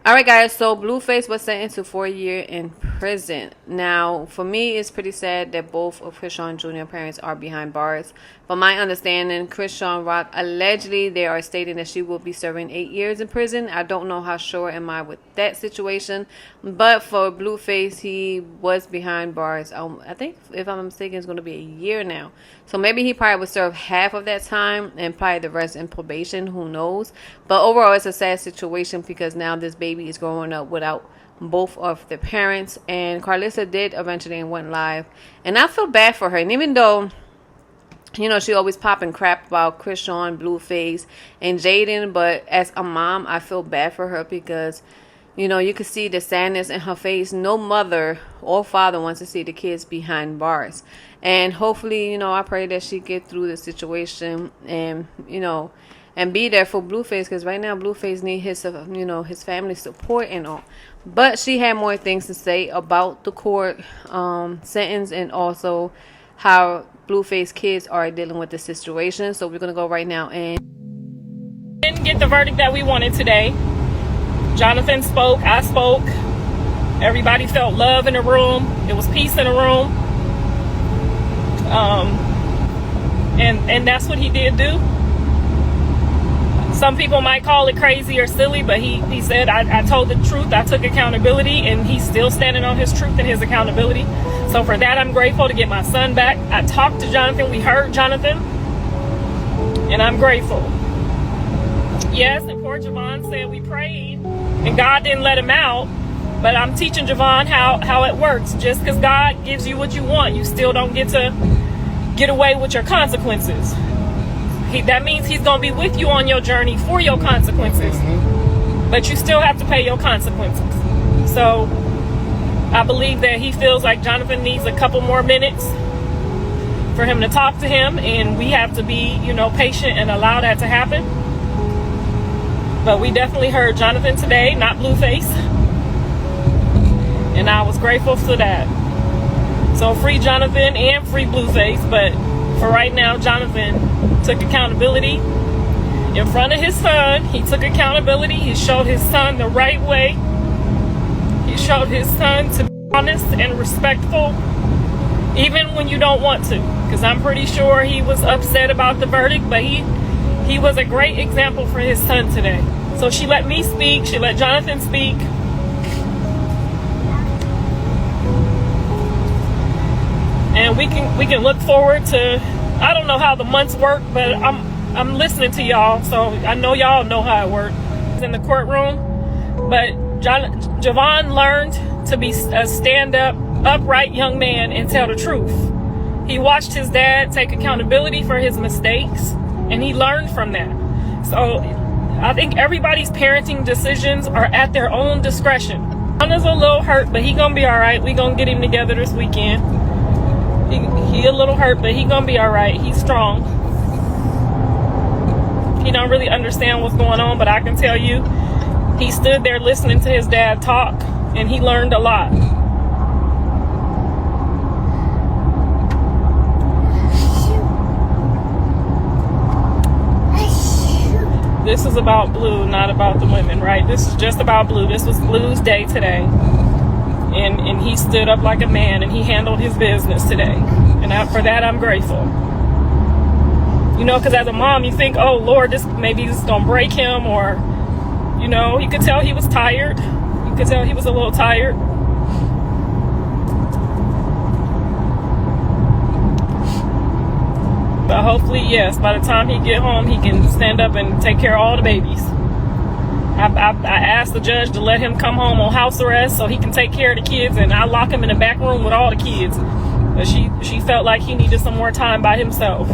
All right, guys, so Blueface was sentenced to 4 years in prison. Now, for me, it's pretty sad that both of Krishan Jr. parents are behind bars. From my understanding, Krishan Rock, allegedly, they are stating that she will be serving 8 years in prison. I don't know how sure am I with that situation. But for Blueface, he was behind bars. I think, if I'm mistaken, it's going to be a year now. So maybe he probably would serve half of that time and probably the rest in probation. Who knows? But overall, it's a sad situation because now this baby is growing up without both of the parents. And Karlissa did eventually went live. And I feel bad for her. And even though, you know, she always popping crap about Krishan, Blueface, and Jaden. But as a mom, I feel bad for her because, you know, you could see the sadness in her face. No mother or father wants to see the kids behind bars. And hopefully, you know, I pray that she get through the situation and, you know, and be there for Blueface, because right now Blueface need his, you know, his family support and all. But she had more things to say about the court sentence and also how Blueface kids are dealing with the situation. So we're gonna go right now and didn't get the verdict that we wanted today. Jonathan spoke, I spoke. Everybody felt love in the room. It was peace in the room. And that's what he did do. Some people might call it crazy or silly, but he said, I told the truth, I took accountability, and he's still standing on his truth and his accountability. So for that, I'm grateful to get my son back. I talked to Jonathan, we heard Jonathan, and I'm grateful. Yes, and poor Javon said we prayed, and God didn't let him out, but I'm teaching Javon how it works. Just because God gives you what you want, you still don't get to get away with your consequences. That means he's going to be with you on your journey for your consequences. But you still have to pay your consequences. So I believe that he feels like Jonathan needs a couple more minutes for him to talk to him. And we have to be, you know, patient and allow that to happen. But we definitely heard Jonathan today, not Blueface. And I was grateful for that. So free Jonathan and free Blueface. But for right now, Jonathan took accountability in front of his son. He took accountability. He showed his son the right way. He showed his son to be honest and respectful, even when you don't want to. Because I'm pretty sure he was upset about the verdict, but he was a great example for his son today. So she let me speak. She let Jonathan speak. And we can look forward to, I don't know how the months work, but I'm listening to y'all, so I know y'all know how it works in the courtroom. But Javon learned to be a stand-up, upright young man and tell the truth. He watched his dad take accountability for his mistakes, and he learned from that. So I think everybody's parenting decisions are at their own discretion. Jonah's a little hurt, but he gonna be all right. We gonna get him together this weekend. He a little hurt, but he gonna be all right. He's strong. He don't really understand what's going on, but I can tell you, he stood there listening to his dad talk, and he learned a lot. This is about Blue, not about the women, right? This is just about Blue. This was Blue's day today. And he stood up like a man, and he handled his business today. And for that, I'm grateful. You know, because as a mom, you think, oh, Lord, maybe this is going to break him. Or, you know, you could tell he was tired. You could tell he was a little tired. But hopefully, yes, by the time he get home, he can stand up and take care of all the babies. I asked the judge to let him come home on house arrest so he can take care of the kids, and I lock him in the back room with all the kids. But she felt like he needed some more time by himself.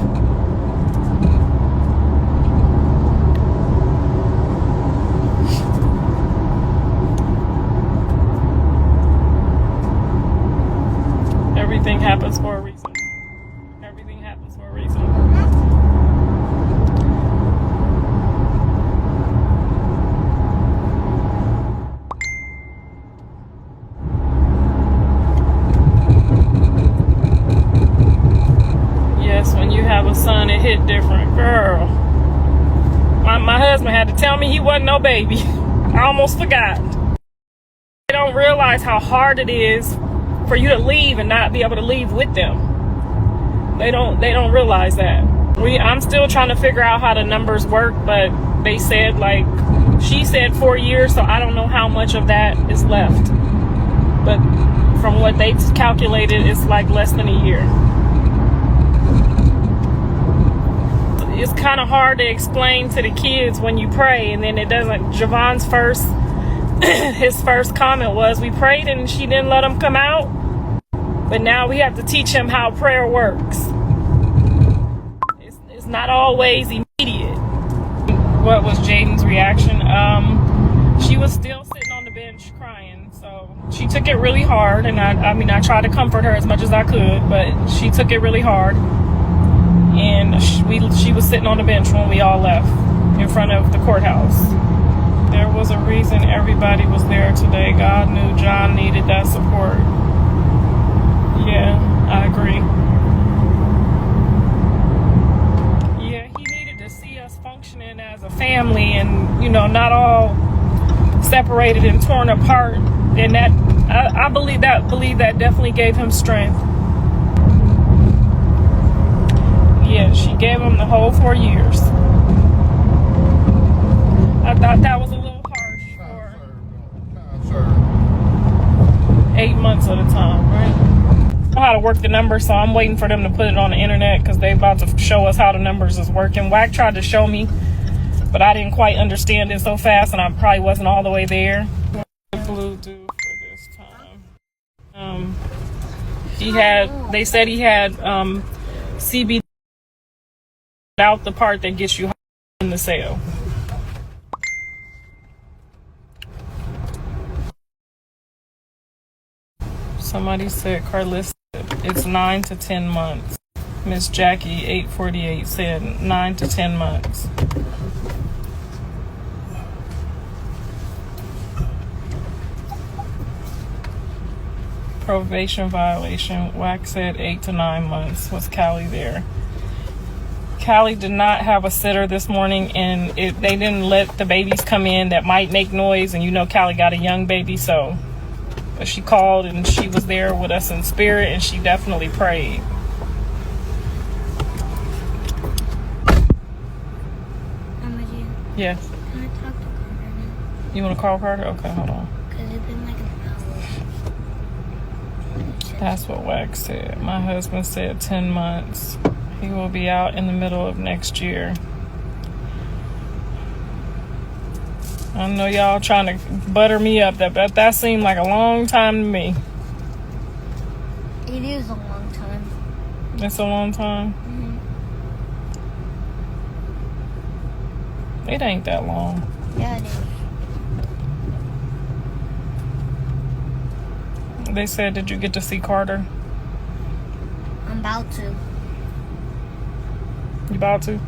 Everything happens for a reason. Everything happens for a reason. When you have a son, it hit different. Girl, my husband had to tell me he wasn't no baby. I almost forgot. don't realize how hard it is for you to leave and not be able to leave with them. They don't realize that. I'm still trying to figure out how the numbers work, but they said, like, she said 4 years, so I don't know how much of that is left. But from what they calculated, it's like less than a year. It's kind of hard to explain to the kids when you pray, and then it doesn't. Javon's his first comment was, we prayed and she didn't let him come out, but now we have to teach him how prayer works. It's not always immediate. What was Jaden's reaction? She was still sitting on the bench crying, so she took it really hard, and I tried to comfort her as much as I could, but she took it really hard. And she was sitting on the bench when we all left in front of the courthouse. There was a reason everybody was there today. God knew John needed that support. Yeah, I agree. Yeah, he needed to see us functioning as a family and, not all separated and torn apart. And that, I believe that definitely gave him strength. Yeah, she gave him the whole 4 years. I thought that was a little harsh for 8 months at a time, right? I know how to work the numbers, so I'm waiting for them to put it on the internet because they about to show us how the numbers is working. Wack tried to show me, but I didn't quite understand it so fast, and I probably wasn't all the way there. What did Blue do for this time? They said he had CBD out the part that gets you in the cell. Somebody said Karlissa, it's 9 to 10 months. Miss Jackie 848 said 9 to 10 months. Probation violation. Wack said 8 to 9 months. Was Callie there? Callie did not have a sitter this morning, and they didn't let the babies come in that might make noise, and Callie got a young baby, so but she called and she was there with us in spirit, and she definitely prayed. Yes. Can I talk to Carter now? You want to call Carter? Okay, hold on. Because it's been like an hour. That's what Wax said. My husband said 10 months. He will be out in the middle of next year. I know y'all trying to butter me up. That seemed like a long time to me. It is a long time. It's a long time? Mm-hmm. It ain't that long. Yeah, it is. They said, did you get to see Carter? I'm about to. You about to?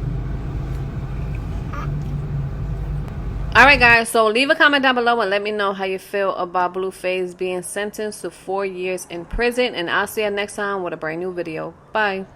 Alright guys, so leave a comment down below and let me know how you feel about Blueface being sentenced to 4 years in prison. And I'll see you next time with a brand new video. Bye.